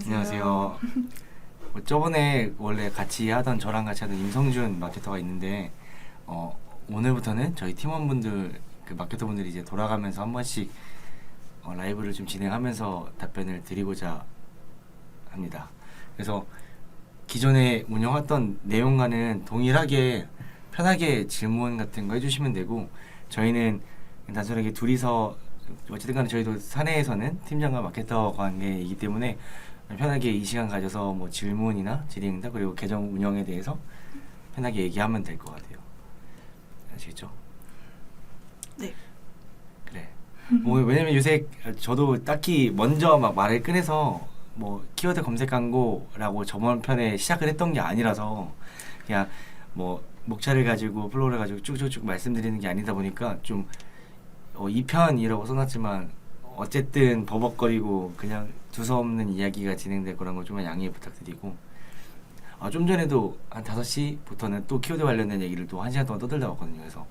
안녕하세요. 저번에 원래 같이 하던 저랑 같이 하던 임성준 마케터가 있는데 오늘부터는 저희 팀원분들 그 마케터분들이 이제 돌아가면서 한 번씩 라이브를 좀 진행하면서 답변을 드리고자 합니다. 그래서 기존에 운영했던 내용과는 동일하게 편하게 질문 같은 거 해주시면 되고, 저희는 단순하게 둘이서 어쨌든 간에 저희도 사내에서는 팀장과 마케터 관계이기 때문에 편하게 이 시간 가져서 뭐 질문이나 질의응답 그리고 계정 운영에 대해서 편하게 얘기하면 될 것 같아요. 아시겠죠? 네. 그래. 왜냐면 요새 저도 딱히 먼저 막 말을 꺼내서 뭐 키워드 검색 광고라고 저번 편에 시작을 했던 게 아니라서 그냥 뭐 목차를 가지고 플로우를 가지고 쭉쭉쭉 말씀드리는 게 아니다 보니까 좀 2편이라고 써놨지만 어쨌든 버벅거리고 그냥 두서없는 이야기가 진행될 거란 걸 좀 양해 부탁드리고, 좀 전에도 한 5시부터는 또 키워드 관련된 얘기를 또 1시간 동안 떠들다 왔거든요. 그래서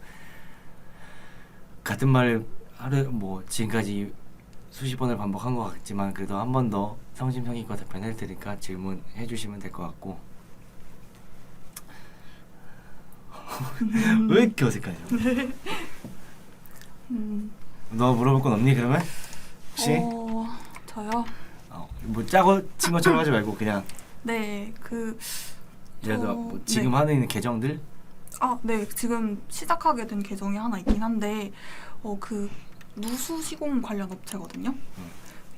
같은 말 하루에 뭐 지금까지 수십 번을 반복한 것 같지만 그래도 한 번 더 성심성의껏 답변할 테니까 질문해 주시면 될 것 같고. 왜 이렇게 어색하냐? 너 물어볼 건 없니 그러면? 혹시? 저요? 뭐 짜고 친 것처럼 하지 말고 그냥 네, 예를 들어 뭐 지금 하는 있는 계정들? 네, 지금 시작하게 된 계정이 하나 있긴 한데 누수 시공 관련 업체거든요.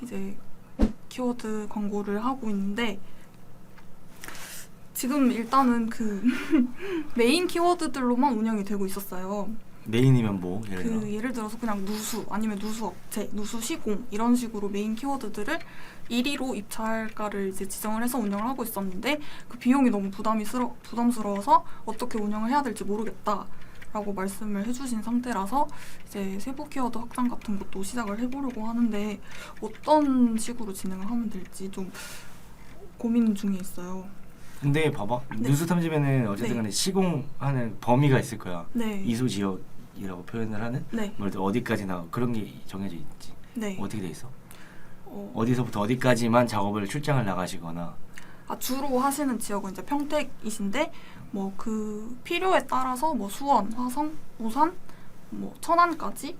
이제 키워드 광고를 하고 있는데 지금 일단은 메인 키워드들로만 운영이 되고 있었어요. 메인이면 뭐? 예를 들어서 그냥 누수 아니면 누수 업체, 누수 시공 이런 식으로 메인 키워드들을 1위로 입찰가를 이제 지정을 해서 운영을 하고 있었는데 그 비용이 너무 부담스러워서 어떻게 운영을 해야 될지 모르겠다라고 말씀을 해주신 상태라서 이제 세부 키워드 확장 같은 것도 시작을 해보려고 하는데 어떤 식으로 진행을 하면 될지 좀 고민 중에 있어요. 근데 봐봐, 네. 뉴스 탐지면은 어쨌든 간에 네. 시공하는 범위가 있을 거야. 네. 이수 지역이라고 표현을 하는? 네. 뭐 어디까지나 그런 게 정해져 있지. 네. 어떻게 돼 있어? 어디서부터 어디까지만 작업을 출장을 나가시거나. 주로 하시는 지역은 이제 평택이신데 뭐 그 필요에 따라서 뭐 수원, 화성, 부산, 뭐 천안까지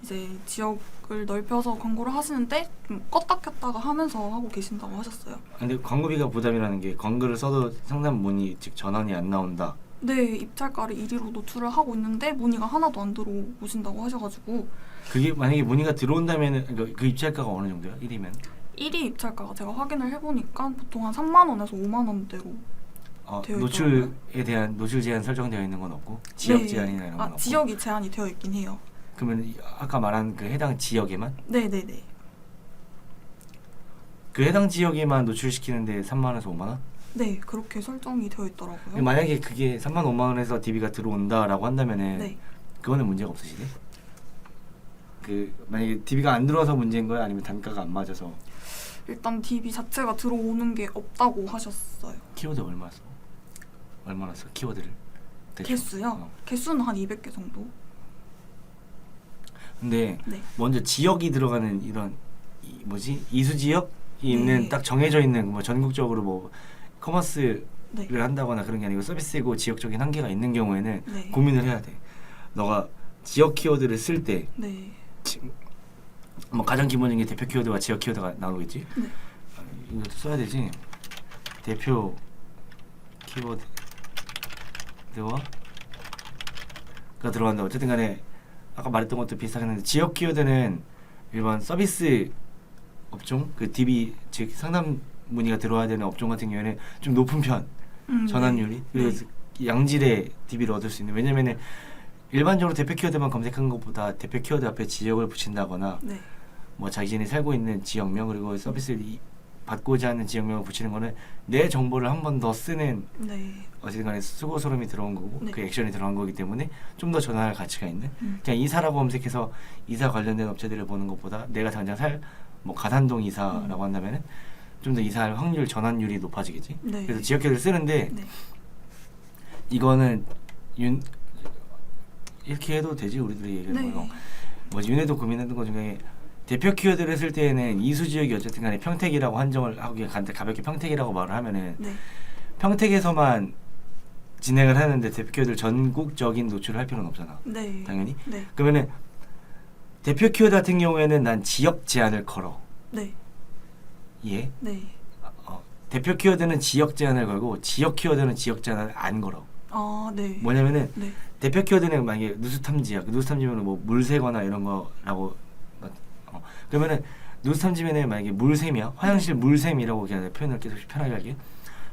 이제 지역을 넓혀서 광고를 하시는데 좀 껐다 켰다가 하면서 하고 계신다고 하셨어요. 근데 광고비가 부담이라는 게 광고를 써도 상담 문의 즉 전환이 안 나온다. 네, 입찰가를 1위로 노출을 하고 있는데 문의가 하나도 안 들어오신다고 하셔가지고 그게 만약에 문의가 들어온다면은 그 입찰가가 어느 정도야? 1위면? 1위 입찰가가 제가 확인을 해보니까 보통 한 3만 원에서 5만 원대로 되어 노출에 대한 노출 제한 설정되어 있는 건 없고 지역 네. 제한이나 이런 건 없고. 지역이 제한이 되어 있긴 해요. 그러면 아까 말한 그 해당 지역에만? 네네네. 그 해당 지역에만 노출시키는데 3만 원에서 5만 원? 네, 그렇게 설정이 되어 있더라고요. 만약에 그게 3만 5만 원에서 DB가 들어온다라고 한다면은 네. 그거는 문제가 없으시네? 만약에 DB가 안 들어와서 문제인 거야? 아니면 단가가 안 맞아서? 일단 DB 자체가 들어오는 게 없다고 하셨어요. 키워드 얼마나 써? 얼마나 써? 키워드를? 대충. 개수요? 개수는 한 200개 정도. 근데 네. 먼저 지역이 들어가는 이런 이수 지역이 있는 딱 정해져 있는 뭐 전국적으로 뭐 커머스를 네. 한다거나 그런 게 아니고 서비스고 지역적인 한계가 있는 경우에는 네. 고민을 해야 돼. 너가 지역 키워드를 쓸 때 네. 뭐 가장 기본적인 게 대표 키워드와 지역 키워드가 나오겠지. 네. 이것도 써야 되지. 대표 키워드와 가 들어간다. 어쨌든 간에 아까 말했던 것도 비슷하겠는데 지역 키워드는 일반 서비스 업종 그 DB 즉 상담 문의가 들어와야 되는 업종 같은 경우에는 좀 높은 편 전환율이. 네. 그래서 양질의 DB를 얻을 수 있는. 왜냐면은 일반적으로 대표 키워드만 검색한 것보다 대표 키워드 앞에 지역을 붙인다거나 네. 뭐 자신이 살고 있는 지역명 그리고 서비스를 받고자 하는 지역명을 붙이는 거는 내 정보를 한 번 더 쓰는 네. 어쨌든 간에 수고 소름이 들어온 거고 네. 그 액션이 들어간 거기 때문에 좀 더 전환할 가치가 있는. 그냥 이사라고 검색해서 이사 관련된 업체들을 보는 것보다 내가 당장 뭐 가산동 이사라고 한다면은 좀 더 이사할 확률 전환율이 높아지겠지. 네. 그래서 지역 키워드를 쓰는데 네. 이거는 이렇게 해도 되지. 우리들이 얘기하는 네. 거. 윤혜도 고민했던 것 중에 대표 키워드를 했을 때에는 이수 지역이 어쨌든 간에 평택이라고 한정을 하고 그냥 가볍게 평택이라고 말을 하면은 네. 평택에서만 진행을 하는데 대표 키워드를 전국적인 노출을 할 필요는 없잖아. 네. 당연히. 네. 그러면은 대표 키워드 같은 경우에는 난 지역 제한을 걸어. 네. 예. 네. 대표 키워드는 지역 제한을 걸고 지역 키워드는 지역 제한을 안 걸어. 아, 네. 뭐냐면은 네. 대표 키워드는 만약에 누수 탐지야. 그 누수 탐지면은 뭐 물새거나 이런 거라고. 그러면은 누수 탐지면은 만약에 물샘이야. 화장실 물샘이라고 그냥 표현을 계속 편하게 할게.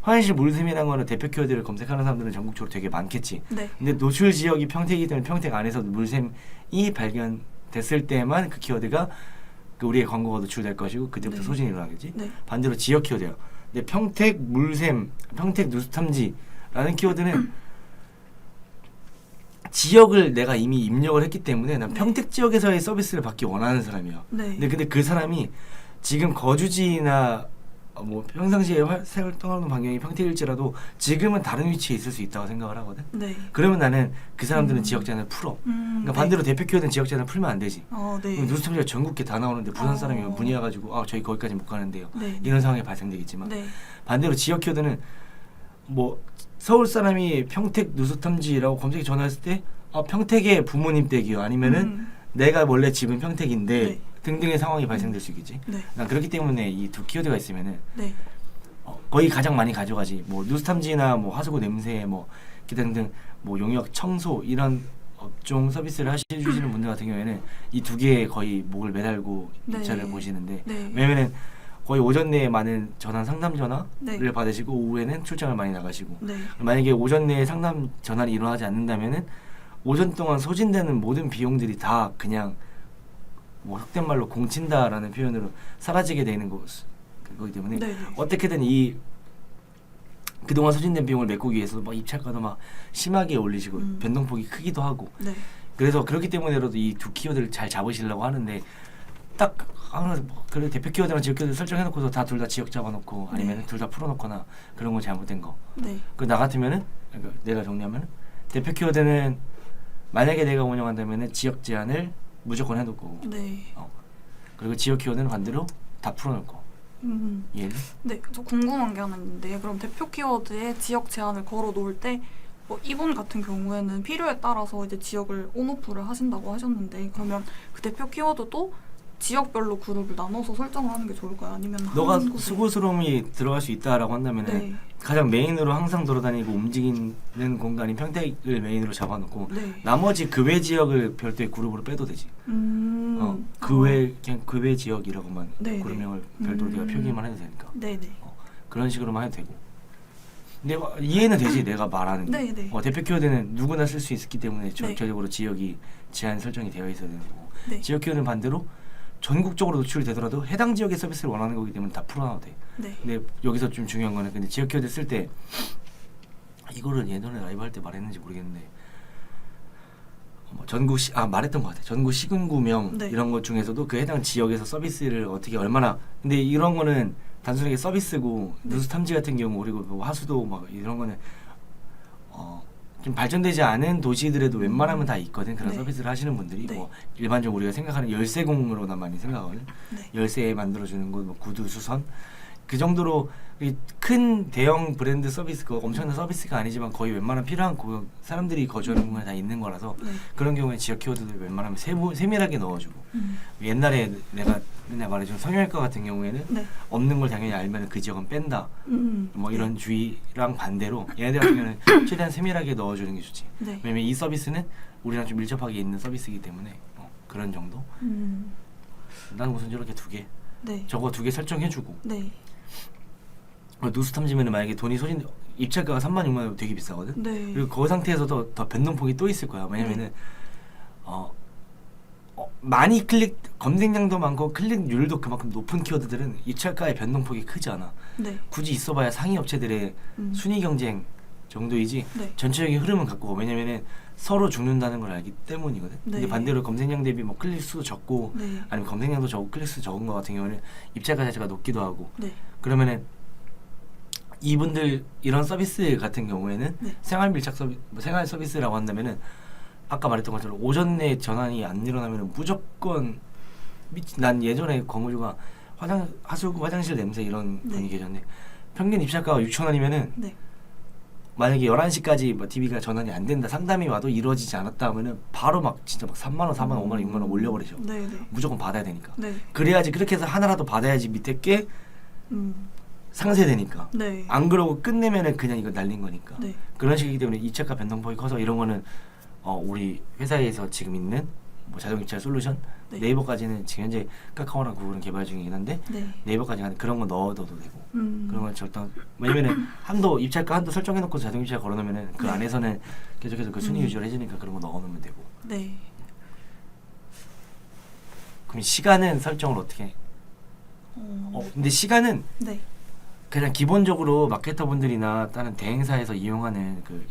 화장실 물샘이라는 거는 대표 키워드를 검색하는 사람들은 전국적으로 되게 많겠지. 네. 근데 노출 지역이 평택이기 때문에 평택 안에서 물샘이 발견됐을 때만 그 키워드가 그 우리의 광고가 노출될 것이고 그때부터 네. 소진이 일어나겠지. 네. 반대로 지역 키워드야. 근데 평택 물샘, 평택 누수 탐지라는 키워드는 지역을 내가 이미 입력을 했기 때문에 난 네. 평택 지역에서의 서비스를 받기 원하는 사람이야. 네. 근데 그 사람이 지금 거주지나 뭐 평상시에 활동하는 반경이 평택일지라도 지금은 다른 위치에 있을 수 있다고 생각을 하거든. 네. 그러면 나는 그 사람들은 지역 제한을 풀어. 그러니까 네. 반대로 대표 키워드는 지역 제한을 풀면 안 되지. 네. 그럼 누수 탐지가 전국에 다 나오는데 부산 사람이 어. 문의 와가지고 저희 거기까지 못 가는데요. 네. 이런 상황이 발생되겠지만 네. 반대로 지역 키워드는 뭐 서울 사람이 평택 누수 탐지라고 검색에 전화했을 때 평택의 부모님 댁이요 아니면은 내가 원래 집은 평택인데 네. 등등의 상황이 발생될 수 있겠지. 네. 난 그렇기 때문에 이 두 키워드가 있으면은 네. 거의 가장 많이 가져가지. 뭐 누수 탐지나 뭐 하수구 냄새 뭐 등등 뭐 용역 청소 이런 업종 서비스를 하시는 분들 같은 경우에는 이 두 개에 거의 목을 매달고 네. 입찰을 보시는데 네. 왜냐면은 거의 오전 내에 많은 전화 상담 전화를 네. 받으시고 오후에는 출장을 많이 나가시고 네. 만약에 오전 내에 상담 전화를 일어나지 않는다면은 오전 동안 소진되는 모든 비용들이 다 그냥 뭐 속된 말로 공친다라는 표현으로 사라지게 되는 거기 때문에 네. 어떻게든 이 그동안 소진된 비용을 메꾸기 위해서 막 입찰가도 막 심하게 올리시고 변동폭이 크기도 하고 네. 그래서 그렇기 때문에라도 이 두 키워드를 잘 잡으시려고 하는데 딱 그래 대표 키워드랑 지역 키워드 설정해놓고서 다 둘 다 지역 잡아놓고 아니면 네. 둘 다 풀어놓거나 그런 건 잘못된 거. 네. 그 나 같으면은 그러니까 내가 정리하면 대표 키워드는 만약에 내가 운영한다면은 지역 제한을 무조건 해놓을 거고 네. 그리고 지역 키워드는 반대로 다 풀어놓을 거. 예. 네, 저 궁금한 게 하나 있는데 그럼 대표 키워드에 지역 제한을 걸어 놓을 때 이분 같은 경우에는 필요에 따라서 이제 지역을 온오프를 하신다고 하셨는데 그러면 그 대표 키워드도 지역별로 그룹을 나눠서 설정을 하는 게 좋을까요? 아니면 너가 한 곳에- 수고스러움이 들어갈 수 있다라고 한다면은 네. 가장 메인으로 항상 돌아다니고 움직이는 공간이 평택을 메인으로 잡아놓고 네. 나머지 그 외 지역을 별도의 그룹으로 빼도 되지. 그 외 그냥 그 외 지역이라고만 네, 그룹명을 네. 별도로 네가 표기만 해도 되니까. 네네. 그런 식으로만 해도 되고. 근데 이해는 되지 내가 말하는 게. 네네. 대표 키워드는 누구나 쓸 수 있기 때문에 네. 절차적으로 지역이 제한 설정이 되어 있어야 되는 거고 네. 지역 키워드는 반대로 전국적으로 노출이 되더라도 해당 지역의 서비스를 원하는 거기 때문에 다 풀어놔도 돼. 네. 근데 여기서 좀 중요한 거는 근데 지역 키워드 쓸 때 이거를 예전에 라이브 할 때 말했는지 모르겠는데 말했던 것 같아. 전국 시군구명 네. 이런 것 중에서도 그 해당 지역에서 서비스를 어떻게 얼마나 근데 이런 거는 단순하게 서비스고 네. 누수 탐지 같은 경우 그리고 뭐 하수도 막 이런 거는 좀 발전되지 않은 도시들에도 웬만하면 다 있거든. 그런 네. 서비스를 하시는 분들이 네. 뭐 일반적으로 우리가 생각하는 열쇠공으로나 많이 생각하거든. 네. 열쇠 만들어주는 거, 뭐 구두, 수선 그 정도로 이 큰 대형 브랜드 서비스, 그 엄청난 서비스가 아니지만 거의 웬만한 필요한 사람들이 거주하는 공간에 다 있는 거라서 네. 그런 경우에 지역 키워드를 웬만하면 세밀하게 넣어주고 옛날에 내가 맨날 말해준 성형외과 같은 경우에는 네. 없는 걸 당연히 알면 그 지역은 뺀다 뭐 이런 주의랑 반대로 얘네들 같은 경우는 최대한 세밀하게 넣어주는 게 좋지. 네. 왜냐면 이 서비스는 우리랑 좀 밀접하게 있는 서비스이기 때문에 그런 정도. 나는 우선 저렇게 두 개 네. 저거 두 개 설정해주고 네. 누수 탐지면은 만약에 돈이 소진 입찰가가 3만 6만 원 되게 비싸거든. 네. 그리고 그 상태에서도 더 변동폭이 또 있을 거야. 왜냐면은 많이 검색량도 많고 클릭률도 그만큼 높은 키워드들은 입찰가의 변동폭이 크지 않아. 네. 굳이 있어봐야 상위 업체들의 순위 경쟁 정도이지 네. 전체적인 흐름은 갖고 왜냐면은 서로 죽는다는 걸 알기 때문이거든. 네. 근데 반대로 검색량 대비 뭐 클릭 수도 적고 네. 아니면 검색량도 적고 클릭 수 적은 거 같은 경우는 입찰가 자체가 높기도 하고 네. 그러면은 이분들 이런 서비스 같은 경우에는 네. 생활 밀착 생활 서비스라고 한다면은 아까 말했던 것처럼 오전 내에 전환이 안 일어나면은 무조건 난 예전에 광고주가 하수구 화장실 냄새 이런 네. 분이 계셨는데 평균 입찰가가 6,000원이면은 네. 만약에 11시까지 뭐 TV가 전환이 안 된다 상담이 와도 이루어지지 않았다 하면은 바로 막 진짜 막 3만 원, 4만 원, 5만 원, 6만 원 올려버리죠. 네, 네. 무조건 받아야 되니까. 네. 그래야지 그렇게 해서 하나라도 받아야지 밑에 게 상세되니까. 네. 안 그러고 끝내면은 그냥 이거 날린 거니까. 네. 그런 식이기 때문에 입찰가 변동폭이 커서 이런 거는 우리 회사에서 지금 있는 뭐 자동 입찰 솔루션 네. 네이버까지는 지금 현재 카카오랑 구글은 개발 중이긴 한데 네. 네이버까지 가는 그런 거 넣어둬도 되고 그런 건 절대 왜냐면은 입찰가 한도 설정해놓고 자동 입찰 걸어놓으면은 그 네. 안에서는 계속해서 그 순위 유지를 해주니까 그런 거 넣어놓으면 되고. 네. 그럼 시간은 설정을 어떻게 해? 근데 시간은 네. 그냥 기본적으로 마케터 분들이나 다른 대행사에서 이용하는 그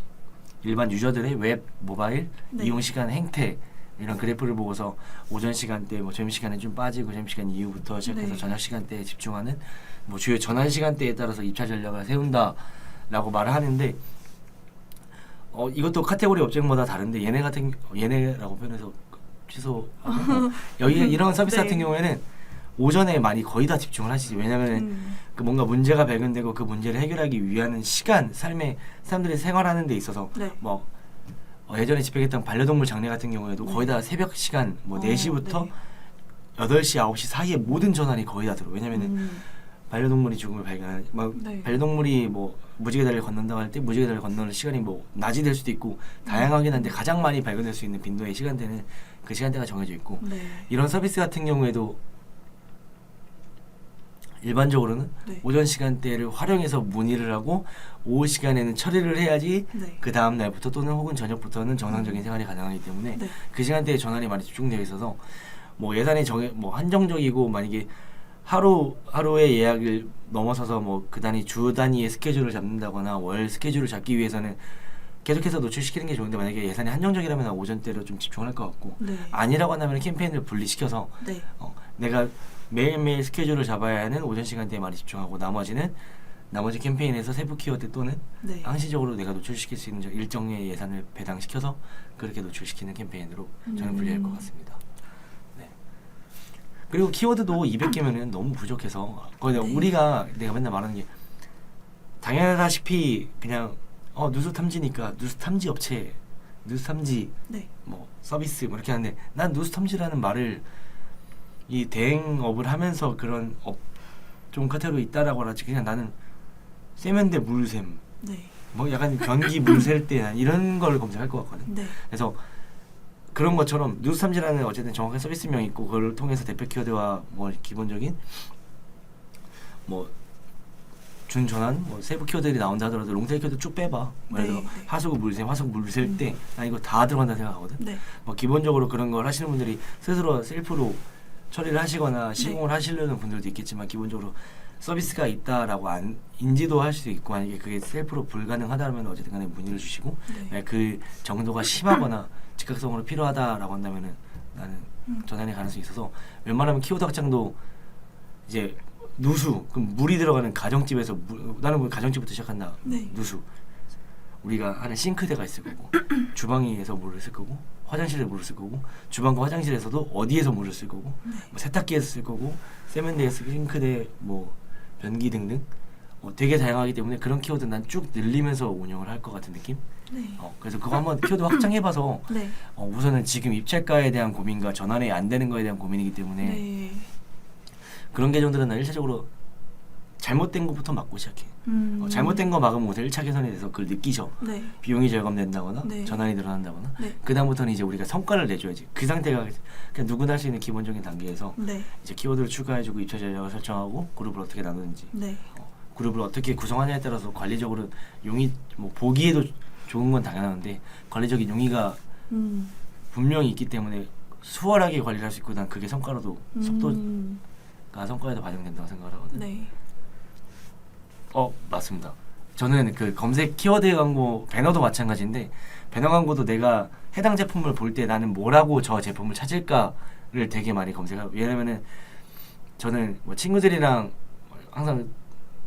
일반 유저들의 웹, 모바일 네. 이용 시간 행태 이런 그래프를 보고서 오전 시간대, 뭐 점심 시간에 좀 빠지고 점심 시간 이후부터 시작해서 네. 저녁 시간대에 집중하는 뭐 주요 전환 시간대에 따라서 입찰 전략을 세운다라고 말을 하는데 이것도 카테고리 업종마다 다른데 얘네라고 표현해서 취소하고 여기 이런 서비스 네. 같은 경우에는 오전에 많이 거의 다 집중을 하시지. 왜냐면은 그 뭔가 문제가 발견되고 그 문제를 해결하기 위한 시간, 삶에 사람들이 생활하는 데 있어서 네. 뭐 예전에 집행했던 반려동물 장례 같은 경우에도 네. 거의 다 새벽 시간 뭐 4시부터 네. 8시, 9시 사이에 모든 전환이 거의 다 들어. 왜냐면은 반려동물이 죽음을 발견한 막 네. 반려동물이 뭐 무지개 다리를 건넌다고 할 때 무지개 다리를 건너는 시간이 뭐 낮이 될 수도 있고 다양하긴 한데 가장 많이 발견될 수 있는 빈도의 시간대는 그 시간대가 정해져 있고 네. 이런 서비스 같은 경우에도 일반적으로는 네. 오전 시간대를 활용해서 문의를 하고 오후 시간에는 처리를 해야지 네. 그 다음 날부터 또는 혹은 저녁부터는 정상적인 생활이 가능하기 때문에 네. 그 시간대에 전환이 많이 집중되어 있어서 뭐 예산이 뭐 한정적이고 만약에 하루의 예약을 넘어서서 뭐 그 단위 주 단위의 스케줄을 잡는다거나 월 스케줄을 잡기 위해서는 계속해서 노출시키는 게 좋은데 만약에 예산이 한정적이라면 오전대로 좀 집중할 것 같고 네. 아니라고 한다면 캠페인을 분리시켜서 네. 내가 매일매일 스케줄을 잡아야 하는 오전 시간대에 많이 집중하고 나머지 캠페인에서 세부 키워드 또는 네. 항시적으로 내가 노출시킬 수 있는 일정의 예산을 배당시켜서 그렇게 노출시키는 캠페인으로 저는 분리할 것 같습니다. 네. 그리고 키워드도 200개면은 너무 부족해서 네. 우리가 내가 맨날 말하는 게 당연하다시피 그냥 누수 탐지니까 누수 탐지 업체, 누수 탐지 네. 뭐 서비스 뭐 이렇게 하는데 난 누수 탐지라는 말을 이 대행업을 하면서 그런 업종 카테고리 있다라고 하지 그냥 나는 세면대 물샘 네. 뭐 약간 변기 물 셀 때 난 이런 걸 검색할 것 같거든. 네. 그래서 그런 것처럼 뉴스 탐지라는 어쨌든 정확한 서비스명 있고 그걸 통해서 대표 키워드와 뭐 기본적인 뭐 준전환 뭐 세부 키워드들이 나온다 하더라도 롱테일 키워드 쭉 빼봐. 예를 들어 네. 하수구 물샘, 화수구 물 셀 때 난 이거 다 들어간다 생각하거든. 네. 뭐 기본적으로 그런 걸 하시는 분들이 스스로 셀프로 처리를 하시거나 시공을 하시려는 분들도 있겠지만 기본적으로 서비스가 있다라고 인지도 할 수도 있고 만약에 그게 셀프로 불가능하다면 어쨌든 간에 문의를 주시고 네. 그 정도가 심하거나 즉각성으로 필요하다라고 한다면은 나는 전환의 가능성이 있어서 웬만하면 키워드 확장도 이제 누수 그럼 물이 들어가는 가정집에서 나는 가정집부터 시작한다. 네. 누수 우리가 하는 싱크대가 있을 거고 주방에서 물을 쓸 거고 화장실에 물을 쓸 거고 주방과 화장실에서도 어디에서 물을 쓸 거고 뭐 세탁기에서 쓸 거고 세면대에서 싱크대 뭐 변기 등등 되게 다양하기 때문에 그런 키워드 난 쭉 늘리면서 운영을 할 것 같은 느낌. 네. 그래서 그거 한번 키워드 확장해봐서 네. 우선은 지금 입찰가에 대한 고민과 전환이 안 되는 거에 대한 고민이기 때문에 네. 그런 계정들은 난 1차적으로 잘못된 것부터 막고 시작해. 잘못된 거 막으면 우선 1차 개선이 돼서 그걸 느끼셔. 네. 비용이 절감된다거나 네. 전환이 늘어난다거나 네. 그 다음부터는 이제 우리가 성과를 내줘야지. 그 상태가 그냥 누구나 할 수 있는 기본적인 단계에서 네. 이제 키워드를 추가해주고 입찰 전략을 설정하고 그룹을 어떻게 나누는지 네. 그룹을 어떻게 구성하냐에 따라서 관리적으로 용이 뭐 보기에도 좋은 건 당연한데 관리적인 용의가 분명히 있기 때문에 수월하게 관리를 할 수 있고 난 그게 성과로도 속도가 성과에도 반영된다고 생각을 하거든요. 네. 맞습니다. 저는 그 검색 키워드 광고 배너도 마찬가지인데 배너 광고도 내가 해당 제품을 볼 때 나는 뭐라고 저 제품을 찾을까를 되게 많이 검색하고 왜냐면은 저는 뭐 친구들이랑 항상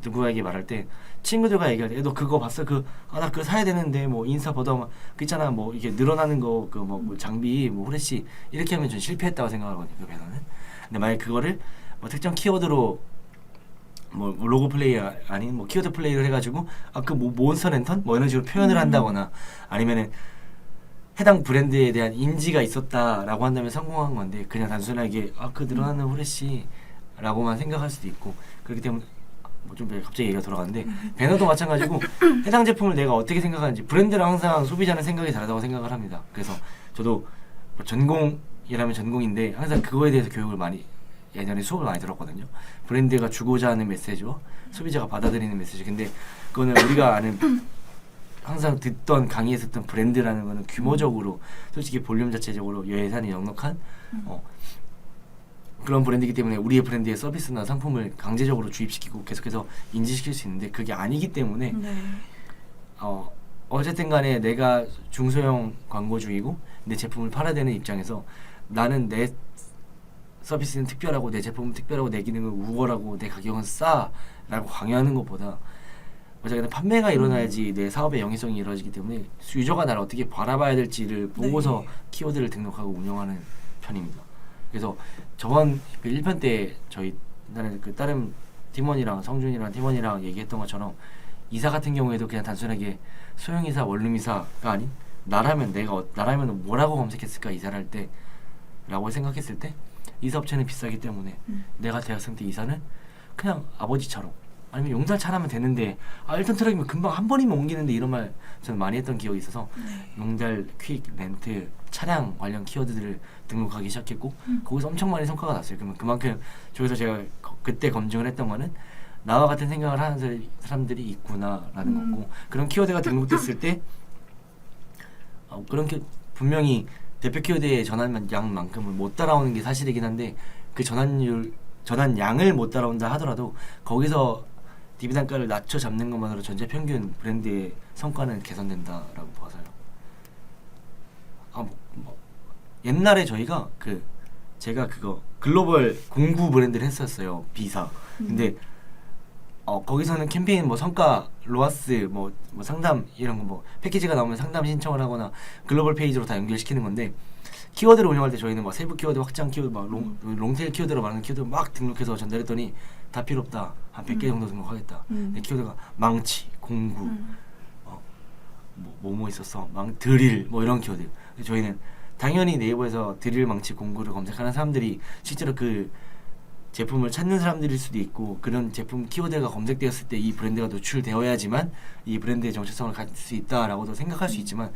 누구에게 말할 때 친구들과 얘기할 때 너 그거 봤어? 나 그거 사야 되는데 뭐 인스타 보다 막 그 있잖아 뭐 이게 늘어나는 거 그 뭐 장비 뭐 후레쉬 이렇게 하면 전 실패했다고 생각하거든요. 그 배너는 근데 만약 그거를 뭐 특정 키워드로 뭐 로고 플레이 아닌 뭐 키워드 플레이를 해가지고 그 뭐 몬스터 랜턴 뭐 이런 식으로 표현을 한다거나 아니면은 해당 브랜드에 대한 인지가 있었다라고 한다면 성공한 건데 그냥 단순하게 그 늘어나는 후레쉬라고만 생각할 수도 있고 그렇기 때문에 뭐 좀 갑자기 얘기가 돌아가는데 배너도 마찬가지고 해당 제품을 내가 어떻게 생각하는지 브랜드랑 항상 소비자는 생각이 다르다고 생각을 합니다. 그래서 저도 뭐 전공이라면 전공인데 항상 그거에 대해서 교육을 많이 예전에 수업을 많이 들었거든요. 브랜드가 주고자 하는 메시지와 소비자가 받아들이는 메시지. 근데 그거는 우리가 아는 항상 듣던 강의에서 듣던 브랜드라는 거는 규모적으로 솔직히 볼륨 자체적으로 예산이 넉넉한 그런 브랜드이기 때문에 우리의 브랜드의 서비스나 상품을 강제적으로 주입시키고 계속해서 인지시킬 수 있는데 그게 아니기 때문에 네. 어쨌든 간에 내가 중소형 광고주이고 내 제품을 팔아야 되는 입장에서 나는 내 서비스는 특별하고 내 제품은 특별하고 내 기능은 우월하고 내 가격은 싸라고 강요하는 것보다 어쨌든 판매가 일어나야지 내 사업의 영위성이 이루어지기 때문에 유저가 나를 어떻게 바라봐야 될지를 보고서 네. 키워드를 등록하고 운영하는 편입니다. 그래서 저번 그 1편 때 저희 나는 그 다른 팀원이랑 성준이랑 팀원이랑 얘기했던 것처럼 이사 같은 경우에도 그냥 단순하게 소형이사 원룸이사가 아닌 나라면 나라면 뭐라고 검색했을까 이사를 할 때 라고 생각했을 때 이사 업체는 비싸기 때문에 내가 대학생 때 이사는 그냥 아버지처럼 아니면 용달 차라면 되는데 1톤 트럭이면 금방 한 번이면 옮기는데 이런 말 저는 많이 했던 기억이 있어서 용달, 퀵, 렌트, 차량 관련 키워드들을 등록하기 시작했고 거기서 엄청 많이 성과가 났어요. 그러면 그만큼 저기서 제가 그때 검증을 했던 거는 나와 같은 생각을 하는 사람들이 있구나라는 거고 그런 키워드가 등록됐을 때 그런 분명히 대표 키워드의 전환량만큼을 못 따라오는 게 사실이긴 한데 그 전환량을 못 따라온다 하더라도 거기서 DB 단가를 낮춰 잡는 것만으로 전체 평균 브랜드의 성과는 개선된다라고 봐서요. 옛날에 저희가 제가 그거 글로벌 공구 브랜드를 했었어요. 비사. 근데 거기서는 캠페인 뭐 성과 로아스 뭐 상담 이런 거 뭐 패키지가 나오면 상담 신청을 하거나 글로벌 페이지로 다 연결시키는 건데 키워드를 운영할 때 저희는 막 세부 키워드 확장 키워드 막 롱테일 키워드로 말하는 키워드 막 등록해서 전달했더니 다 필요 없다. 한 100개 정도 등록하겠다. 내 키워드가 망치, 공구, 뭐 있었어. 드릴 뭐 이런 키워드. 저희는 당연히 네이버에서 드릴, 망치, 공구를 검색하는 사람들이 실제로 그 제품을 찾는 사람들일 수도 있고 그런 제품 키워드가 검색되었을 때 이 브랜드가 노출되어야지만 이 브랜드의 정체성을 가질 수 있다라고도 생각할 수 있지만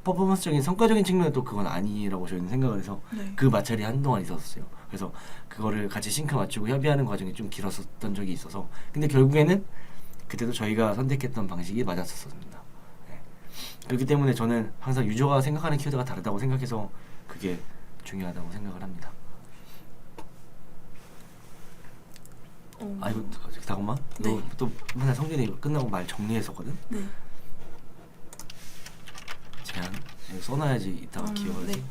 퍼포먼스적인 성과적인 측면은 또 그건 아니라고 저희는 생각을 해서 그 마찰이 한동안 있었어요. 그래서 그거를 같이 싱크 맞추고 협의하는 과정이 좀 길었었던 적이 있어서 근데 결국에는 그때도 저희가 선택했던 방식이 맞았었습니다. 네. 그렇기 때문에 저는 항상 유저가 생각하는 키워드가 다르다고 생각해서 그게 중요하다고 생각을 합니다. 이거 잠깐만. 네. 이거 또 맨날 성진이 끝나고 말 정리했었거든. 네. 제안 이거 써놔야지 이따가 기억하지. 네.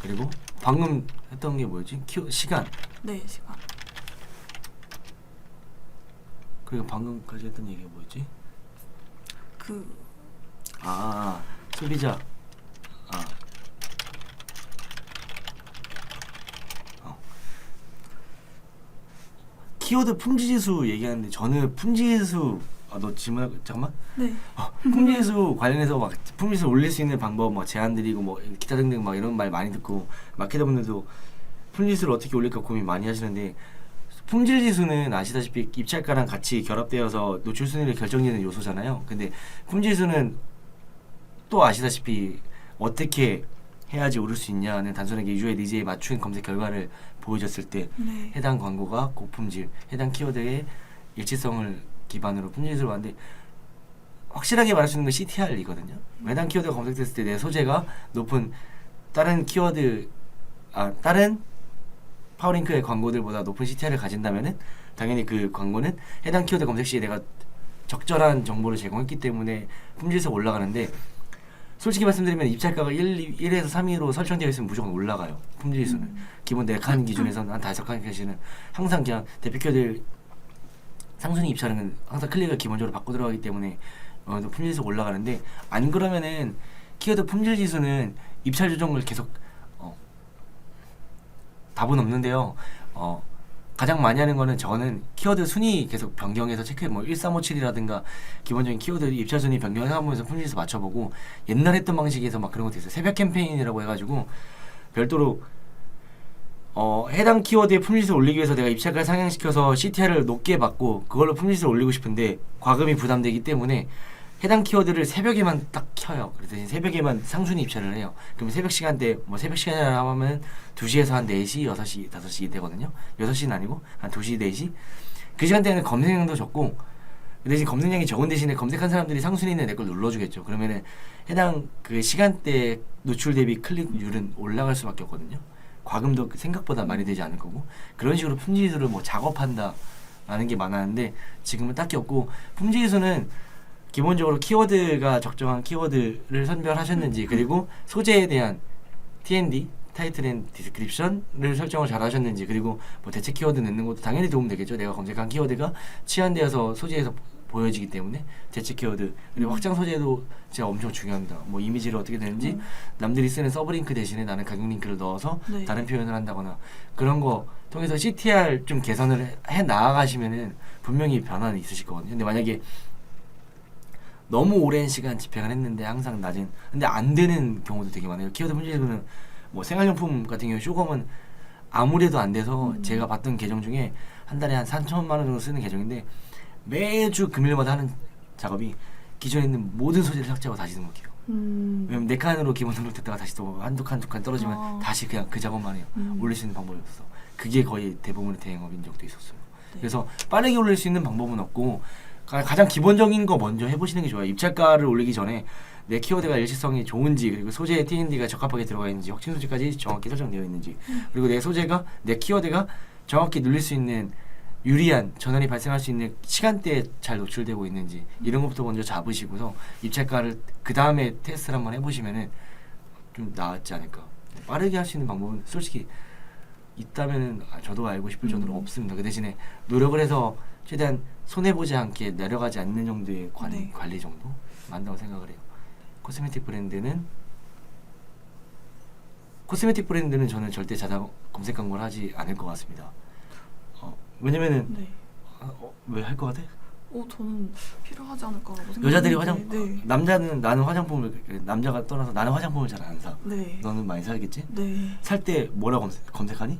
그리고 방금 했던 게 뭐였지? 시간. 네, 시간. 그리고 방금까지 했던 얘기가 뭐였지? 소비자. 키워드 품질지수 얘기하는데 저는 품질지수 너 질문 잠깐만. 네. 품질지수 관련해서 막 품질지수 올릴 수 있는 방법 막 제안 드리고 뭐 기타 등등 막 이런 말 많이 듣고 마케터분들도 품질지수를 어떻게 올릴까 고민 많이 하시는데 품질지수는 아시다시피 입찰가랑 같이 결합되어서 노출 순위를 결정짓는 요소잖아요. 근데 품질지수는 또 아시다시피 어떻게 해야지 오를 수 있냐는 단순하게 유저의 니즈에 맞춘 검색 결과를 보여줬을 때 해당 광고가 고품질, 해당 키워드의 일치성을 기반으로 품질지수를 봤는데 확실하게 말할 수 있는 건 CTR이거든요. 해당 키워드가 검색됐을 때 내 소재가 높은 다른 파워링크의 광고들보다 높은 CTR을 가진다면은 당연히 그 광고는 해당 키워드 검색 시에 내가 적절한 정보를 제공했기 때문에 품질에서 올라가는데 솔직히 말씀드리면 입찰가가 1에서 3위로 설정되어 있으면 무조건 올라가요. 품질 지수는. 기본 4칸 기준에서는 한 5칸 기준은 항상 그냥 대표 키워드 상순위 입찰은 항상 클릭을 기본적으로 받고 들어가기 때문에 품질 지수가 올라가는데, 안 그러면은 키워드 품질 지수는 입찰 조정을 계속 답은 없는데요. 가장 많이 하는 거는 저는 키워드 순위 계속 변경해서 체크해, 뭐 1357이라든가 기본적인 키워드 입찰 순위 변경해보면서 품질지수 맞춰보고, 옛날 했던 방식에서 막 그런 것도 있어요. 새벽 캠페인이라고 해가지고 별도로 해당 키워드의 품질지수 올리기 위해서 내가 입찰가를 상향시켜서 CTR을 높게 받고 그걸로 품질지수를 올리고 싶은데 과금이 부담되기 때문에 해당 키워드를 새벽에만 딱 켜요. 그래서 새벽에만 상순위 입찰을 해요. 그럼 새벽 시간대, 뭐 새벽 시간이라 하면 2시에서 한 4시, 6시, 5시 되거든요. 6시는 아니고 한 2시, 4시. 그 시간대에는 검색량도 적고, 그 대신 검색량이 적은 대신에 검색한 사람들이 상순위는 내 걸 눌러주겠죠. 그러면은 해당 그 시간대 노출 대비 클릭률은 올라갈 수밖에 없거든요. 과금도 생각보다 많이 되지 않을 거고, 그런 식으로 품질지수를 뭐 작업한다 라는 게 많았는데 지금은 딱히 없고, 품질지수는 기본적으로 키워드가 적정한 키워드를 선별하셨는지, 그리고 소재에 대한 TND, 타이틀 앤 디스크립션을 설정을 잘 하셨는지, 그리고 뭐 대체 키워드 넣는 것도 당연히 도움 되겠죠. 내가 검색한 키워드가 치환되어서 소재에서 보여지기 때문에 대체 키워드, 그리고 확장 소재도 진짜 엄청 중요합니다. 뭐 이미지를 어떻게 되는지, 남들이 쓰는 서브링크 대신에 나는 가격 링크를 넣어서 네. 다른 표현을 한다거나 그런 거 통해서 CTR 좀 개선을 해 나아가시면은 분명히 변화는 있으실 거거든요. 근데 만약에 너무 오랜 시간 집행을 했는데 항상 낮은, 근데 안 되는 경우도 되게 많아요. 키워드 품질지수는 뭐 생활용품 같은 경우 쇼검은 아무래도 안 돼서 제가 봤던 계정 중에 한 달에 한 3천만 원 정도 쓰는 계정인데, 매주 금요일마다 하는 작업이 기존에 있는 모든 소재를 삭제하고 다시 등록해요. 왜냐면 4칸으로 기본 등록됐다가 다시 또 한두 칸, 두 칸 떨어지면 다시 그냥 그 작업만 해요. 올릴 수 있는 방법이 없어. 그게 거의 대부분의 대행업인 적도 있었어요. 네. 그래서 빠르게 올릴 수 있는 방법은 없고, 가장 기본적인 거 먼저 해보시는 게 좋아요. 입찰가를 올리기 전에 내 키워드가 일치성이 좋은지, 그리고 소재의 TND가 적합하게 들어가 있는지, 확신 소재까지 정확히 설정되어 있는지, 그리고 내 소재가, 내 키워드가 정확히 눌릴 수 있는 유리한 전환이 발생할 수 있는 시간대에 잘 노출되고 있는지, 이런 것부터 먼저 잡으시고서 입찰가를 그 다음에 테스트를 한번 해보시면은 좀 나았지 않을까. 빠르게 할 수 있는 방법은 솔직히 있다면은 저도 알고 싶을 정도로 없습니다. 그 대신에 노력을 해서 최대한 손해보지 않게 내려가지 않는 정도의 네. 관리 정도 만다고 생각을 해요. 코스메틱 브랜드는 저는 절대 자동 검색 광고를 하지 않을 것 같습니다. 왜냐면은 네. 왜 할 것 같아? 저는 필요하지 않을까라고 생각해요. 여자들이 네. 남자는 나는 화장품을, 남자가 떠나서 나는 화장품을 잘 안 사. 네. 너는 많이 사겠지? 네. 살 때 뭐라 검색하니?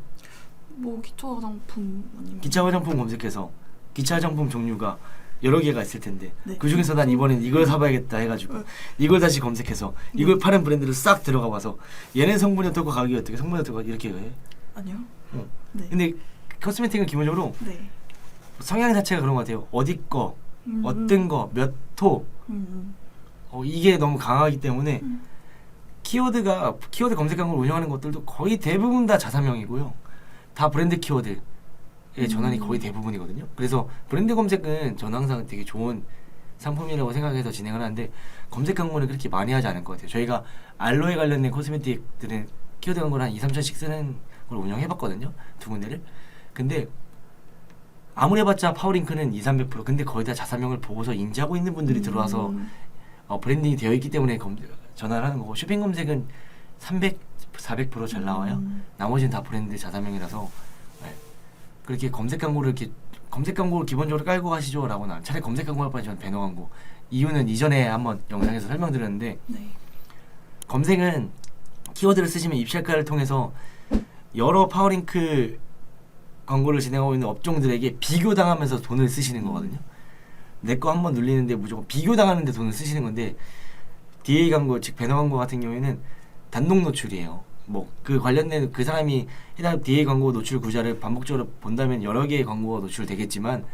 뭐 기초 화장품 아니면 기차 화장품 검색해서 기차 화장품 종류가 여러 개가 있을 텐데 네. 그 중에서 난 이번엔 이걸 사봐야겠다 해가지고 이걸 다시 검색해서 이걸 파는 브랜드를 싹 들어가 봐서 얘는 성분이 어떻고 가격이 어떻게, 성분이 어떻고 이렇게 해. 아니요. 어. 네. 근데 코스메틱은 기본적으로 네. 성향 자체가 그런 것 같아요. 어디 거, 어떤 거, 몇 호, 이게 너무 강하기 때문에 키워드 검색 광고를 운영하는 것들도 거의 대부분 다 자사명이고요. 다 브랜드 키워드의 전환이 거의 대부분이거든요. 그래서 브랜드 검색은 저는 항상 되게 좋은 상품이라고 생각해서 진행을 하는데, 검색 광고는 그렇게 많이 하지 않을 것 같아요. 저희가 알로에 관련된 코스메틱들은 키워드 광고를 한 2-3천씩 쓰는 걸 운영해봤거든요. 2군데를. 근데 아무리 해봤자 파워링크는 200-300%, 근데 거의 다 자사명을 보고서 인지하고 있는 분들이 들어와서 브랜딩이 되어 있기 때문에 전화를 하는 거고, 쇼핑 검색은 300-400% 잘 나와요. 나머지는 다 브랜드 자사명이라서 그렇게 검색 광고를 기본적으로 깔고 가시죠라고는, 차라리 검색 광고 할 바에 저는 배너 광고. 이유는 이전에 한번 영상에서 설명드렸는데, 네. 검색은 키워드를 쓰시면 입찰가를 통해서 여러 파워링크 광고를 진행하고 있는 업종들에게 비교당하면서 돈을 쓰시는 거거든요. 내 거 한번 눌리는데 무조건 비교당하는데 돈을 쓰시는 건데, DA 광고, 즉 배너 광고 같은 경우에는 단독 노출이에요. 뭐 그 관련된 그 사람이 해당 DA 광고 노출 구자를 반복적으로 본다면 여러 개의 광고가 노출되겠지만,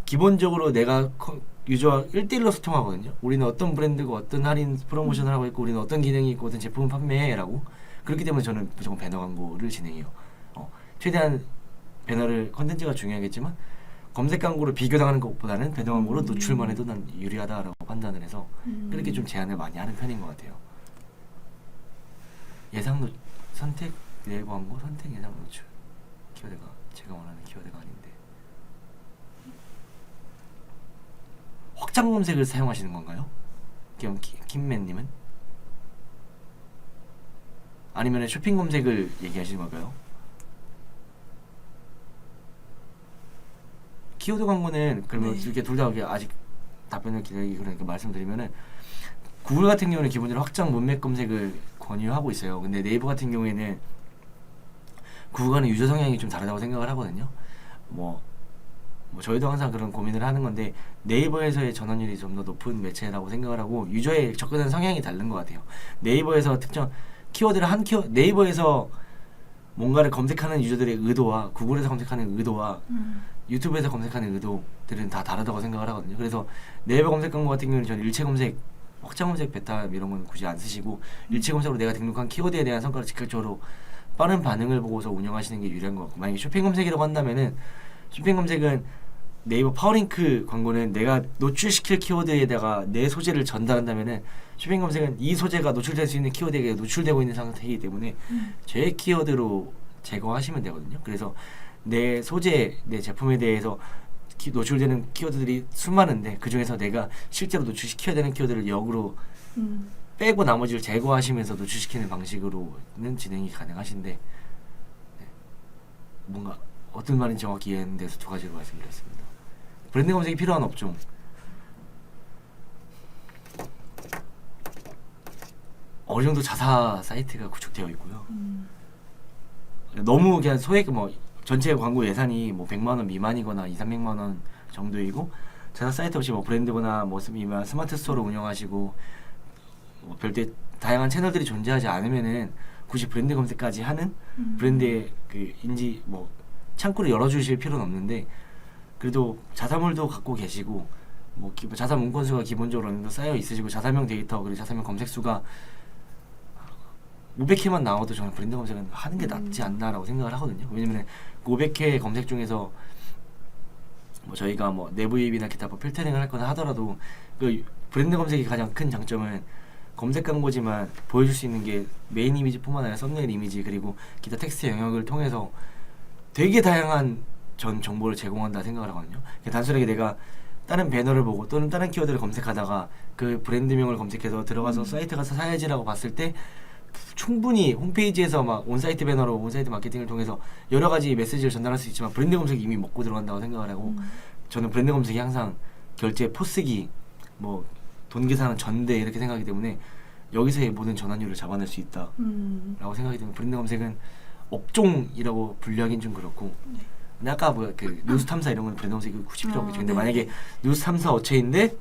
기본적으로 내가 유저와 1대1로 소통하거든요. 우리는 어떤 브랜드고 어떤 할인 프로모션을 하고 있고 우리는 어떤 기능이 있고 어떤 제품을 판매해라고. 그렇기 때문에 저는 무조건 배너 광고를 진행해요. 최대한 배너를, 컨텐츠가 중요하겠지만 검색 광고를 비교당하는 것보다는 배너 광고로 노출만 해도 난 유리하다라고 판단을 해서 그렇게 좀 제한을 많이 하는 편인 것 같아요. 선택 네이버 광고 선택 예상 노출 키워드가 제가 원하는 키워드가 아닌데 확장 검색을 사용하시는 건가요? 그럼 김맨님은? 아니면 쇼핑 검색을 얘기하시는 걸까요? 키워드 광고는 그러면 이렇게 둘 다 아직 답변을 기다리기 그러니까 말씀드리면은 구글 같은 경우는 기본적으로 확장 문맥 검색을 권유하고 있어요. 근데 네이버 같은 경우에는 구글과는 유저 성향이 좀 다르다고 생각을 하거든요. 뭐 저희도 항상 그런 고민을 하는 건데 네이버에서의 전환율이 좀 더 높은 매체라고 생각을 하고 유저의 접근하는 성향이 다른 것 같아요. 네이버에서 특정 키워드를 네이버에서 뭔가를 검색하는 유저들의 의도와 구글에서 검색하는 의도와 유튜브에서 검색하는 의도들은 다 다르다고 생각을 하거든요. 그래서 네이버 검색 광고 같은 경우는 저는 일체 검색, 확장 검색, 베타 이런 건 굳이 안 쓰시고 일체 검색으로 내가 등록한 키워드에 대한 성과를 즉각적으로 빠른 반응을 보고서 운영하시는 게 유리한 것 같고 만약에 쇼핑 검색이라고 한다면은 쇼핑 검색은 네이버 파워링크 광고는 내가 노출시킬 키워드에다가 내 소재를 전달한다면은 쇼핑 검색은 이 소재가 노출될 수 있는 키워드에게 노출되고 있는 상태이기 때문에 제 키워드로 제거하시면 되거든요. 그래서 내 소재, 내 제품에 대해서 노출되는 키워드들이 수많은데 그 중에서 내가 실제로 노출시켜야 되는 키워드를 역으로 빼고 나머지를 제거하시면서 노출시키는 방식으로는 진행이 가능하신데 네. 뭔가 어떤 말인지 정확히 이해하는 데서 두 가지로 말씀드렸습니다. 브랜드 검색이 필요한 업종 어느 정도 자사 사이트가 구축되어 있고요. 너무 그냥 소액 전체 광고 예산이 100만 원 미만이거나 200~300만 원 정도이고 자사 사이트 없이 브랜드거나 스마트 스토어를 운영하시고 별도의 다양한 채널들이 존재하지 않으면은 굳이 브랜드 검색까지 하는 브랜드의 그 인지 창구를 열어주실 필요는 없는데 그래도 자사물도 갖고 계시고 자사 문건 수가 기본적으로 어느 정도 쌓여 있으시고 자사명 데이터 그리고 자사명 검색 수가 500회만 나와도 저는 브랜드 검색은 하는 게 낫지 않나라고 생각을 하거든요. 왜냐면 500회 검색 중에서 저희가 내부 유입이나 기타 필터링을 할 거나 하더라도 그 브랜드 검색이 가장 큰 장점은 검색 광고지만 보여줄 수 있는 게 메인 이미지뿐만 아니라 썸네일 이미지 그리고 기타 텍스트 영역을 통해서 되게 다양한 정보를 제공한다 생각을 하거든요. 단순하게 내가 다른 배너를 보고 또는 다른 키워드를 검색하다가 그 브랜드명을 검색해서 들어가서 사이트 가서 사야지라고 봤을 때 충분히 홈페이지에서 온사이트 배너로 온사이트 마케팅을 통해서 여러 가지 메시지를 전달할 수 있지만 브랜드 검색이 이미 먹고 들어간다고 생각을 하고 저는 브랜드 검색이 항상 결제 포스기 돈 계산은 전대 이렇게 생각하기 때문에 여기서의 모든 전환율을 잡아낼 수 있다라고 생각하기 때문에 브랜드 검색은 업종이라고 분류하기는 좀 그렇고 근데 아까 뉴스 탐사 이런 건 브랜드 검색이 굳이 필요 없겠죠. 근데 만약에 뉴스 탐사 업체인데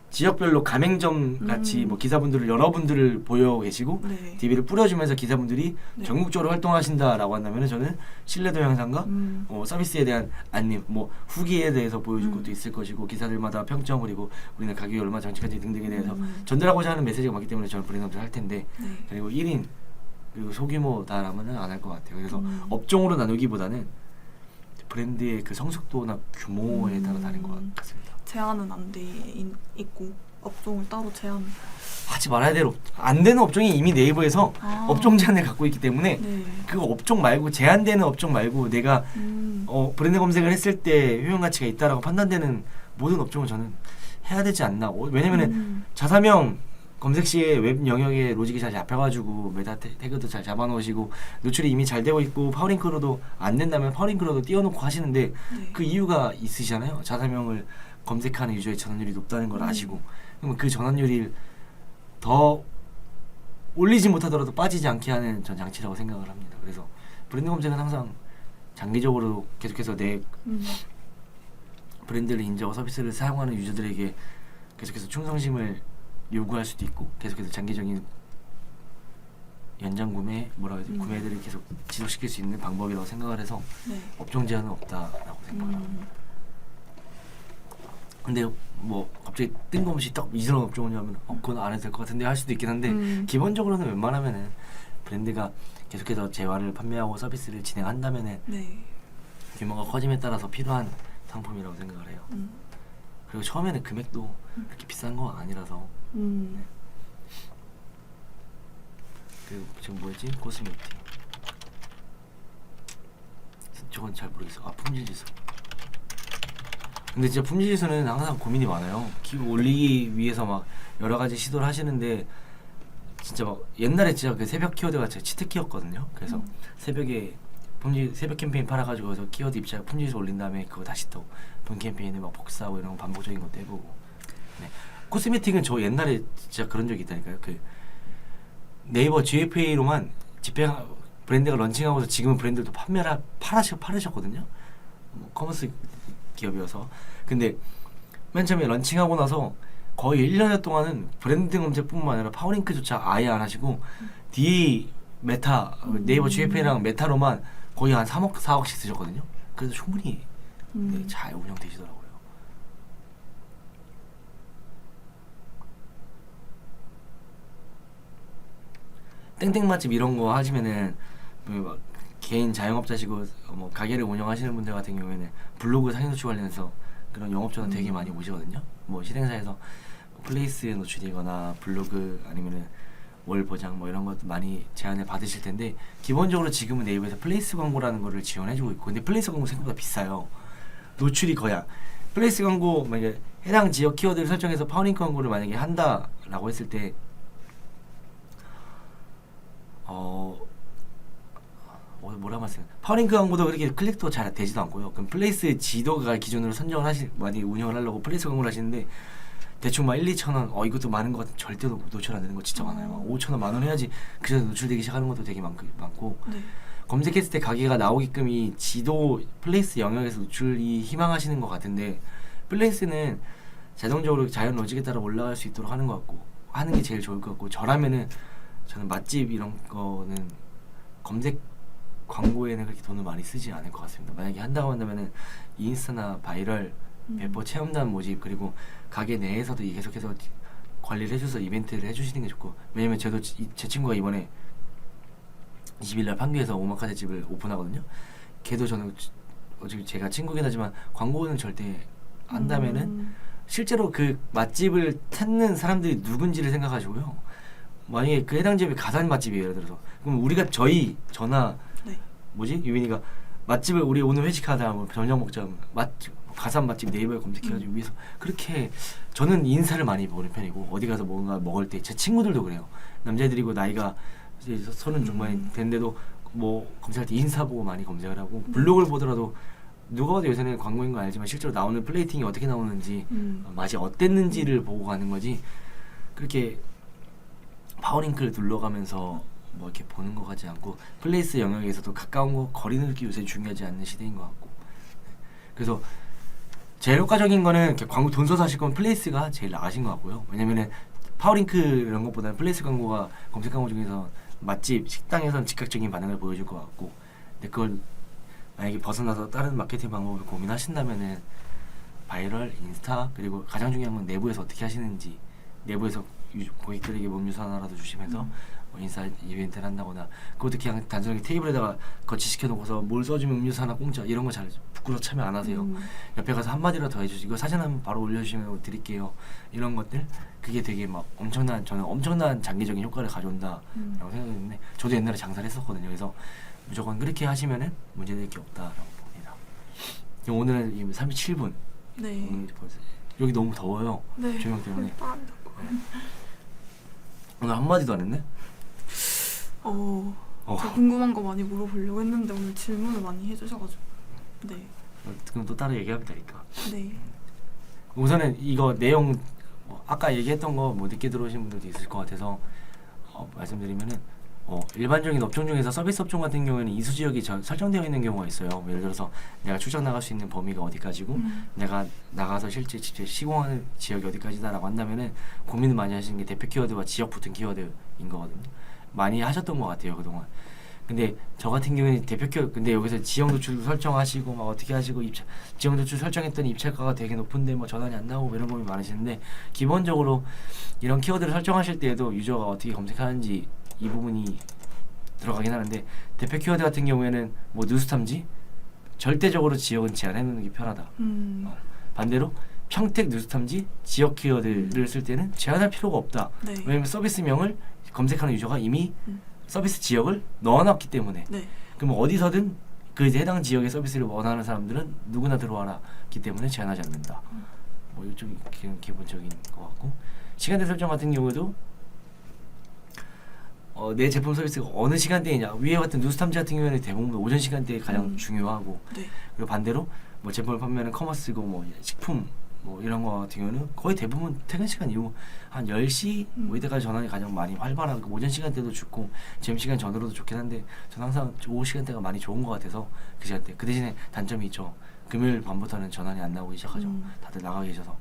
지역별로 가맹점 같이 기사분들을 여러분들을 보여 계시고 DB를 뿌려주면서 기사분들이 전국적으로 활동하신다라고 한다면 저는 신뢰도 향상과 서비스에 대한 안내, 후기에 대해서 보여줄 것도 있을 것이고 기사들마다 평점 그리고 우리는 가격이 얼마 정직한지 등등에 대해서 전달하고자 하는 메시지가 많기 때문에 저는 브랜드 검색을 할 텐데 그리고 1인 그리고 소규모다라면은 안 할 것 같아요. 그래서 업종으로 나누기보다는 브랜드의 그 성숙도나 규모에 따라 다른 것 같습니다. 제한은 안 돼 있고 업종을 따로 제한 하지 말아야 될 안 되는 업종이 이미 네이버에서 업종 제한을 갖고 있기 때문에 그 업종 말고 제한되는 업종 말고 내가 브랜드 검색을 했을 때 효용 가치가 있다라고 판단되는 모든 업종을 저는 해야 되지 않나. 왜냐면은 자사명 검색 시에 웹 영역에 로직이 잘 잡혀가지고 메타 태그도 잘 잡아놓으시고 노출이 이미 잘 되고 있고 파워링크로도 안 된다면 파워링크로도 띄워놓고 하시는데 그 이유가 있으시잖아요. 자사명을 검색하는 유저의 전환율이 높다는 걸 아시고 그러면 그 전환율이 더 올리지 못하더라도 빠지지 않게 하는 전 장치라고 생각을 합니다. 그래서 브랜드 검색은 항상 장기적으로 계속해서 내 브랜드를 인정하고 서비스를 사용하는 유저들에게 계속해서 충성심을 요구할 수도 있고 계속해서 장기적인 연장 구매 구매들을 계속 지속시킬 수 있는 방법이라고 생각을 해서 업종 제한은 없다라고 생각을 합니다. 근데 갑자기 뜬금없이 딱 이런 업종을 하면 그건 안 해도 될 것 같은데 할 수도 있긴 한데 기본적으로는 웬만하면은 브랜드가 계속해서 재화를 판매하고 서비스를 진행한다면은 규모가 커짐에 따라서 필요한 상품이라고 생각을 해요. 그리고 처음에는 금액도 그렇게 비싼 거 아니라서. 그리고 지금 뭐였지? 코스메틱. 저건 잘 모르겠어. 아, 품질지수. 근데 진짜 품질지수는 항상 고민이 많아요. 기분 올리기 위해서 막 여러 가지 시도를 하시는데 진짜 막 옛날에 진짜 그 새벽 키워드가 제 치트키였거든요. 그래서 새벽에 새벽 캠페인 팔아가지고 그래서 키워드 입찰 품질지수 올린 다음에 그거 다시 또 본 캠페인을 막 복사하고 이런 거 반복적인 것도 해보고. 네. 코스메틱은 저 옛날에 진짜 그런 적이 있다니까요. 그 네이버 GFA로만 집행 브랜드가 런칭하고서 지금은 브랜드도 파르셨거든요. 뭐 커머스 기업이어서. 근데 맨 처음에 런칭하고 나서 거의 1년 동안은 브랜드 검색뿐만 아니라 파워링크조차 아예 안 하시고 DA 메타 네이버 GFA랑 메타로만 거의 한 3억 4억씩 쓰셨거든요. 그래서 충분히 네, 잘 운영되시더라고요. 땡땡 맛집 이런 거 하시면은 막 개인 자영업자시고 뭐 가게를 운영하시는 분들 같은 경우에는 블로그 사진 노출 관련해서 그런 영업 전화 되게 많이 오시거든요. 뭐 실행사에서 플레이스 노출이거나 블로그 아니면은 월 보장 뭐 이런 것도 많이 제안을 받으실 텐데 기본적으로 지금은 네이버에서 플레이스 광고라는 거를 지원해주고 있고 근데 플레이스 광고 생각보다 비싸요. 노출이 거야. 플레이스 광고 만약에 해당 지역 키워드를 설정해서 파워링크 광고를 만약에 한다라고 했을 때 뭐라 말씀? 파워링크 광고도 그렇게 클릭도 잘 되지도 않고요. 그럼 플레이스 지도가 기준으로 선정을 많이 운영을 하려고 플레이스 광고를 하시는데 대충 막 1, 2천 원, 이것도 많은 것 같은 절대 노출 안 되는 거 진짜 많아요. 5천 원, 만 원 해야지 그 전에 노출되기 시작하는 것도 되게 많고. 네. 검색했을 때 가게가 나오게끔 이 지도 플레이스 영역에서 노출이 희망하시는 것 같은데 플레이스는 자동적으로 자연 로직에 따라 올라갈 수 있도록 하는 것 같고 하는 게 제일 좋을 것 같고 저라면은 저는 맛집 이런 거는 검색 광고에는 그렇게 돈을 많이 쓰지 않을 것 같습니다. 만약에 한다고 한다면은 인스타나 바이럴, 배포 체험단 모집 그리고 가게 내에서도 계속해서 관리를 해줘서 이벤트를 해주시는 게 좋고 왜냐면 저도 제 친구가 이번에 20일날 판교에서 오마카세 집을 오픈하거든요. 걔도 저는 어차피 제가 친구긴 하지만 광고는 절대 한다면은 실제로 그 맛집을 찾는 사람들이 누군지를 생각하시고요. 만약에 그 해당 집이 가산 맛집이에요. 예를 들어서 그럼 우리가 저나 네. 유민이가 맛집을 우리 오늘 회식하자 뭐 저녁 먹자 맛집 가산 맛집 네이버에 검색해가지고 위해서 그렇게 저는 인사를 많이 보는 편이고 어디 가서 뭔가 먹을 때 제 친구들도 그래요. 남자애들이고 나이가 이제 30 중반이 됐는데도 뭐 검색할 때 인사 보고 많이 검색을 하고 블로그를 보더라도 누가 봐도 요새는 광고인 거 알지만 실제로 나오는 플레이팅이 어떻게 나오는지 맛이 어땠는지를 보고 가는 거지 그렇게 파워링크를 눌러가면서 뭐 이렇게 보는 것 같지 않고 플레이스 영역에서도 가까운 거 거리는 게 요새 중요하지 않는 시대인 것 같고 그래서 제일 효과적인 거는 이렇게 광고 돈 써서 하실 거면 플레이스가 제일 나으신 것 같고요. 왜냐면은 파워링크 이런 것보다는 플레이스 광고가 검색 광고 중에서 맛집 식당에선 즉각적인 반응을 보여줄 것 같고 근데 그걸 만약에 벗어나서 다른 마케팅 방법을 고민하신다면은 바이럴, 인스타 그리고 가장 중요한 건 내부에서 어떻게 하시는지 내부에서 고객들에게 몸유서 하나라도 주시면서 뭐 인사 이벤트를 한다거나 그것도 그냥 단순하게 테이블에다가 거치시켜 놓고서 뭘 써주면 음료수 하나 공짜 이런 거 잘 부끄러워 참여 안 하세요. 옆에 가서 한마디라도 더 해주시고 사진 한번 바로 올려주시면 드릴게요. 이런 것들 그게 되게 막 저는 엄청난 장기적인 효과를 가져온다라고 생각했는데 저도 옛날에 장사를 했었거든요. 그래서 무조건 그렇게 하시면은 문제될 게 없다라고 봅니다. 오늘은 37분. 네. 여기 너무 더워요. 네. 조명 때문에. 땀이 나고. 오늘 한마디도 안 했네? 저 궁금한 거 많이 물어보려고 했는데 오늘 질문을 많이 해주셔가지고. 네. 그럼 또 따로 얘기하면 되니까. 네. 우선은 이거 내용 아까 얘기했던 거 뭐 늦게 들어오신 분들도 있을 것 같아서 말씀드리면은 일반적인 업종 중에서 서비스 업종 같은 경우에는 이수 지역이 설정되어 있는 경우가 있어요. 뭐 예를 들어서 내가 출장 나갈 수 있는 범위가 어디까지고 내가 나가서 실제 직접 시공하는 지역이 어디까지다라고 한다면은 고민을 많이 하시는 게 대표 키워드와 지역 붙은 키워드인 거거든요. 많이 하셨던 것 같아요 그동안. 근데 저 같은 경우에는 대표 키워드 근데 여기서 지역 노출 설정하시고 막 어떻게 하시고 지역 노출 설정했더니 입찰가가 되게 높은데 뭐 전환이 안 나오고 이런 고민 많으시는데 기본적으로 이런 키워드를 설정하실 때에도 유저가 어떻게 검색하는지 이 부분이 들어가긴 하는데 대표 키워드 같은 경우에는 뭐 뉴스 탐지 절대적으로 지역은 제한해 놓는 게 편하다. 반대로 평택 뉴스탐지 지역 키워드를 쓸 때는 제한할 필요가 없다. 네. 왜냐면 서비스명을 검색하는 유저가 이미 서비스 지역을 넣어놨기 때문에. 네. 그럼 어디서든 그 이제 해당 지역의 서비스를 원하는 사람들은 누구나 들어와라기 때문에 제한하지 않는다. 뭐 이쪽이 기본적인 것 같고, 시간대 설정 같은 경우도 내 제품 서비스가 어느 시간대이냐, 위에 같은 뉴스탐지 같은 경우에는 대부분 오전 시간대에 가장 중요하고, 네. 그리고 반대로 뭐 제품을 판매하는 커머스고 뭐 식품 뭐 이런 거 같은 경우는 거의 대부분 퇴근 시간 이후 한 10시 뭐 이때까지 전환이 가장 많이 활발하고, 오전 시간대도 좋고 점심시간 전후로도 좋긴 한데 저는 항상 오후 시간대가 많이 좋은 것 같아서 그 시간대. 그 대신에 단점이 있죠. 금요일 밤부터는 전환이 안 나오기 시작하죠. 다들 나가 계셔서.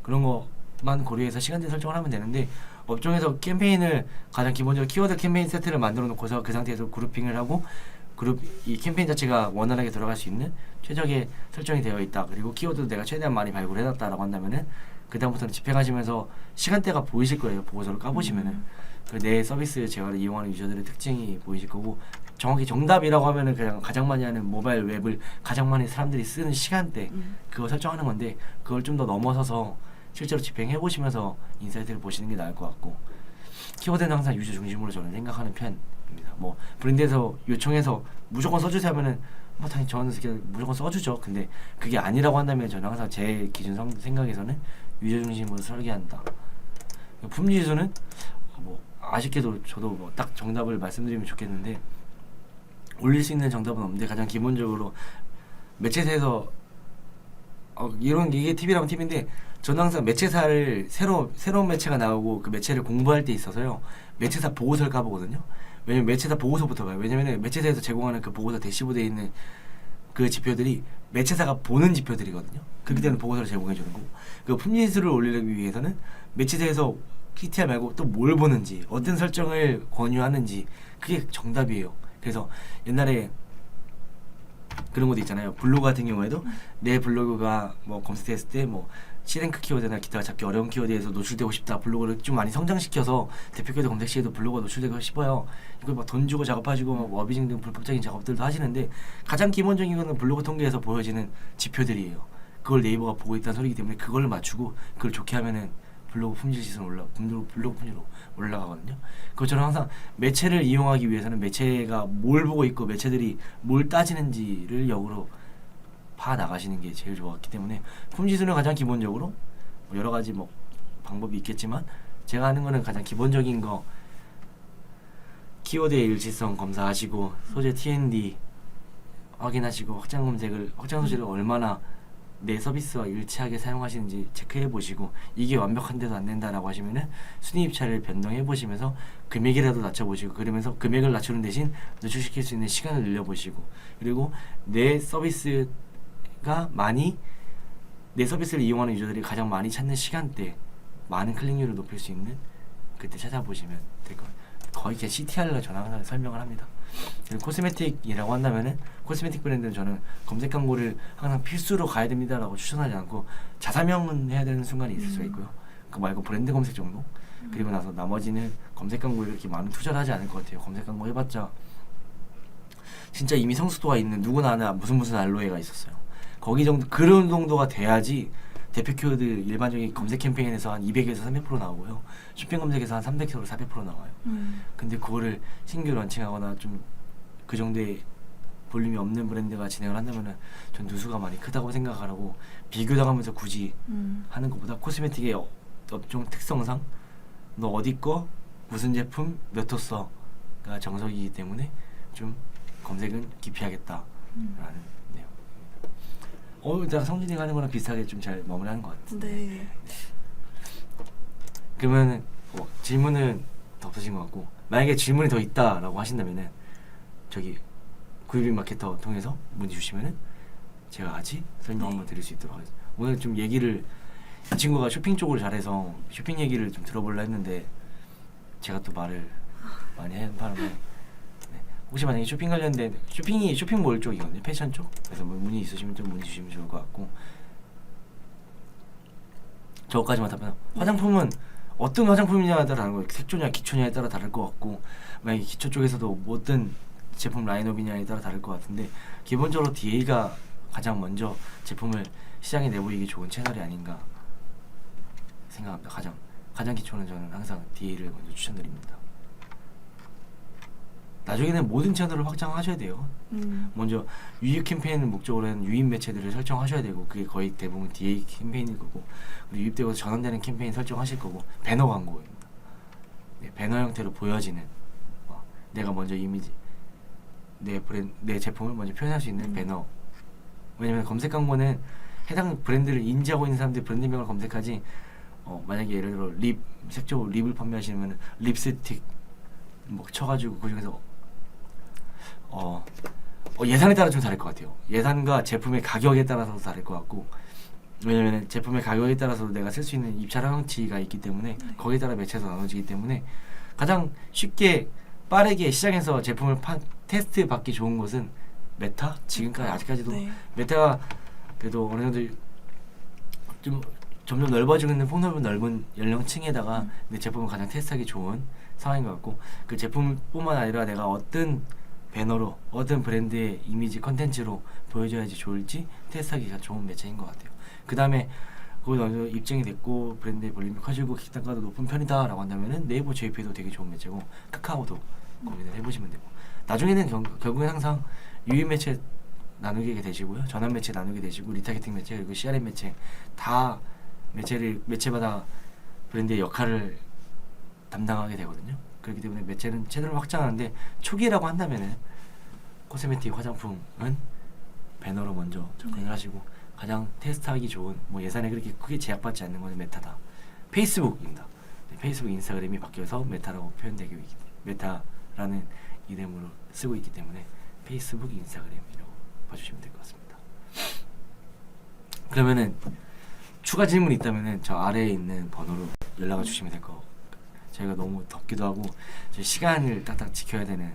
그런 것만 고려해서 시간대 설정을 하면 되는데, 업종에서 캠페인을 가장 기본적으로 키워드 캠페인 세트를 만들어 놓고서 그 상태에서 그룹핑을 하고, 이 캠페인 자체가 원활하게 돌아갈 수 있는 최적의 설정이 되어 있다. 그리고 키워드도 내가 최대한 많이 발굴해놨다라고 한다면은 그 다음부터는 집행하시면서 시간대가 보이실 거예요. 보고서를 까보시면은 내 서비스 제어를 이용하는 유저들의 특징이 보이실 거고, 정확히 정답이라고 하면은 그냥 가장 많이 하는 모바일 웹을 가장 많이 사람들이 쓰는 시간대 그거 설정하는 건데, 그걸 좀 더 넘어서서 실제로 집행해 보시면서 인사이트를 보시는 게 나을 것 같고, 키워드는 항상 유저 중심으로 저는 생각하는 편입니다. 뭐 브랜드에서 요청해서 무조건 써주세요 하면은 뭐 당연히 저는 무조건 써주죠. 근데 그게 아니라고 한다면 저는 항상 제 기준 생각에서는 유저 중심으로 설계한다. 품질지수는 뭐 아쉽게도 저도 뭐 딱 정답을 말씀드리면 좋겠는데, 올릴 수 있는 정답은 없는데, 가장 기본적으로 매체사에서 이게 팁이라면 팁인데, 저는 항상 매체사를 새로운 매체가 나오고 그 매체를 공부할 때 있어서요, 매체사 보고서를 까보거든요. 왜냐면 매체사 보고서부터 봐요. 왜냐면 매체사에서 제공하는 그 보고서 대시보드에 있는 그 지표들이 매체사가 보는 지표들이거든요. 그렇기 때문에 보고서를 제공해 주는 거고, 그 품질수를 올리기 위해서는 매체사에서 KTR 말고 또 뭘 보는지, 어떤 설정을 권유하는지, 그게 정답이에요. 그래서 옛날에 그런 것도 있잖아요. 블로그 같은 경우에도 내 블로그가 뭐 검색했을 때 뭐 C랭크 키워드나 기타 잡기 어려운 키워드에서 노출되고 싶다, 블로그를 좀 많이 성장시켜서 대표 키워드 검색 시에도 블로그가 노출되고 싶어요. 이걸 막 돈 주고 작업하시고 막 워비징 등 불법적인 작업들도 하시는데, 가장 기본적인 거는 블로그 통계에서 보여지는 지표들이에요. 그걸 네이버가 보고 있다는 소리이기 때문에 그걸 맞추고 그걸 좋게 하면은 블로그 품질 지수는 블로그 품질로 올라가거든요. 그것처럼 항상 매체를 이용하기 위해서는 매체가 뭘 보고 있고 매체들이 뭘 따지는지를 역으로 파 나가시는 게 제일 좋았기 때문에, 품질수는 가장 기본적으로 뭐 여러 가지 뭐 방법이 있겠지만 제가 하는 거는 가장 기본적인 거, 키워드의 일치성 검사하시고 소재 TND 확인하시고 확장 소재를 얼마나 내 서비스와 일치하게 사용하시는지 체크해 보시고, 이게 완벽한데도 안 된다라고 하시면은 순위 입찰을 변동해 보시면서 금액이라도 낮춰 보시고, 그러면서 금액을 낮추는 대신 노출시킬 수 있는 시간을 늘려 보시고, 그리고 내 서비스를 이용하는 유저들이 가장 많이 찾는 시간대, 많은 클릭률을 높일 수 있는 그때 찾아보시면 될 거예요. 거의 그냥 CTR로 저는 항상 설명을 합니다. 그리고 코스메틱이라고 한다면은, 코스메틱 브랜드는 저는 검색 광고를 항상 필수로 가야 됩니다라고 추천하지 않고, 자사명은 해야 되는 순간이 있을 수가 있고요. 그거 말고 브랜드 검색 정도. 그리고 나서 나머지는 검색 광고에 이렇게 많은 투자를 하지 않을 것 같아요. 검색 광고 해봤자 진짜 이미 성숙도가 있는 누구나 아는 무슨 알로에가 있었어요. 거기 정도, 그런 정도가 돼야지 대표 키워드 일반적인 검색 캠페인에서 한 200에서 300% 나오고요. 쇼핑 검색에서 한 300에서 400% 나와요. 근데 그거를 신규 런칭하거나 좀 그 정도의 볼륨이 없는 브랜드가 진행을 한다면은 전 누수가 많이 크다고 생각하라고, 비교당하면서 굳이 하는 것보다 코스메틱의 업종 특성상 너 어디 거 무슨 제품 몇 호 써가 정석이기 때문에 좀 검색은 기피하겠다라는 내용. 일단 성진이가 하는 거랑 비슷하게 좀 잘 마무리하는 것 같은데. 네. 그러면은 질문은 더 없으신 것 같고, 만약에 질문이 더 있다라고 하신다면은 저기 구유빈 마케터 통해서 문의 주시면은 제가 같이 설명 한번 드릴 수 있도록 하겠습니다. 오늘 좀 얘기를, 이 친구가 쇼핑 쪽으로 잘해서 쇼핑 얘기를 좀 들어보려 했는데 제가 또 말을 많이 하는 바람에, 혹시 만약에 쇼핑 관련된 쇼핑몰 쪽이거든요. 패션 쪽. 그래서 뭐 문의 있으시면 좀 문의 주시면 좋을 것 같고, 저거까지만 답변. 화장품은 어떤 화장품이냐에 따라 다른 거예요. 색조냐 기초냐에 따라 다를 것 같고, 만약에 기초 쪽에서도 어떤 제품 라인업이냐에 따라 다를 것 같은데 기본적으로 DA가 가장 먼저 제품을 시장에 내보이기 좋은 채널이 아닌가 생각합니다. 가장 기초는 저는 항상 DA를 먼저 추천드립니다. 나중에는 모든 채널을 확장하셔야 돼요. 먼저 유입 캠페인을 목적으로는 유입 매체들을 설정하셔야 되고 그게 거의 대부분 DA 캠페인일 거고 그리고 유입되고 전환되는 캠페인 설정하실 거고 배너 광고입니다. 네, 배너 형태로 보여지는 내가 먼저 이미지 내 제품을 먼저 표현할 수 있는 배너. 왜냐면 검색 광고는 해당 브랜드를 인지하고 있는 사람들이 브랜드명을 검색하지 만약에 예를 들어 색조 립을 판매하시면 립스틱 뭐 쳐가지고 그 중에서 예산에 따라 좀 다를 것 같아요. 예산과 제품의 가격에 따라서도 다를 것 같고 왜냐면 제품의 가격에 따라서 내가 쓸 수 있는 입찰항치가 있기 때문에 거기에 따라 매체에서 나눠지기 때문에 가장 쉽게 빠르게 시장에서 제품을 테스트 받기 좋은 것은 메타? 지금까지 아직까지도 메타가 그래도 어느 정도 좀 점점 넓어지고 있는 폭넓은 넓은 연령층에다가 내 제품을 가장 테스트하기 좋은 상황인 것 같고 그 제품뿐만 아니라 내가 어떤 배너로 어떤 브랜드의 이미지 컨텐츠로 보여줘야지 좋을지 테스트하기가 좋은 매체인 것 같아요. 그 다음에 거기 어느 정도 입증이 됐고 브랜드의 볼륨이 커지고 기단가도 높은 편이다 라고 한다면은 네이버 JP도 되게 좋은 매체고 카카오도 고민을 해보시면 되고 나중에는 결국엔 항상 유입 매체 나누게 되시고요. 전환 매체 나누게 되시고 리타겟팅 매체 그리고 CRM 매체 다 매체마다 브랜드의 역할을 담당하게 되거든요. 그렇기 때문에 매체는 채널을 확장하는데 초기라고 한다면은 코스메틱 화장품은 배너로 먼저 접근을 하시고 가장 테스트하기 좋은 예산에 그렇게 크게 제약받지 않는 것은 메타다. 페이스북입니다. 네, 페이스북 인스타그램이 바뀌어서 메타라고 표현되고 있기 메타라는 이름으로 쓰고 있기 때문에 페이스북 인스타그램이라고 봐주시면 될 것 같습니다. 그러면은 추가 질문이 있다면은 저 아래에 있는 번호로 연락을 주시면 될 것 같아요. 저희가 너무 덥기도 하고 저희 시간을 딱딱 지켜야 되는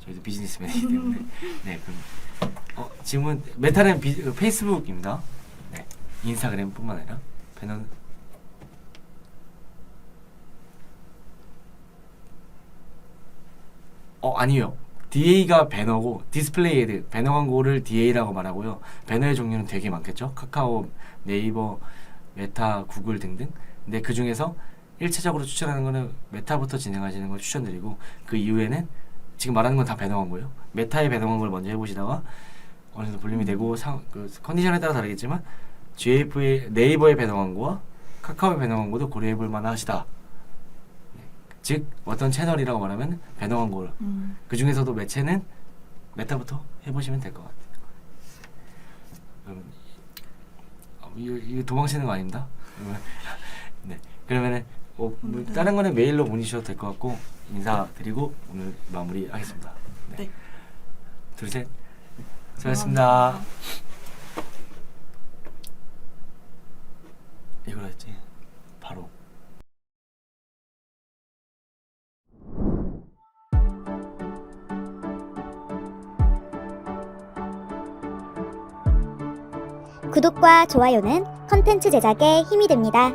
저희도 비즈니스맨이기 때문에 네 그럼 질문 메타는 페이스북입니다. 네 인스타그램뿐만 아니라 배너는 아니요. DA가 배너고 디스플레이 애드 배너 광고를 DA라고 말하고요. 배너의 종류는 되게 많겠죠. 카카오, 네이버, 메타, 구글 등등. 근데 그 중에서 1차적으로 추천하는 거는 메타부터 진행하시는 걸 추천드리고 그 이후에는 지금 말하는 건 다 배너 광고예요. 메타의 배너 광고를 먼저 해보시다가 어느 정도 볼륨이 되고 그 컨디션에 따라 다르겠지만 GF의 네이버의 배너 광고와 카카오의 배너 광고도 고려해볼 만하시다. 즉 어떤 채널이라고 말하면 배너 광고를 그 중에서도 매체는 메타부터 해보시면 될 것 같아요. 이거 도망치는 거 아닙니다. 네 그러면은 다른 거는 메일로 보내주셔도 될 것 같고 인사드리고 오늘 마무리하겠습니다. 네. 둘 셋 수고하셨습니다. 이거로 했지 바로. 구독과 좋아요는 컨텐츠 제작에 힘이 됩니다.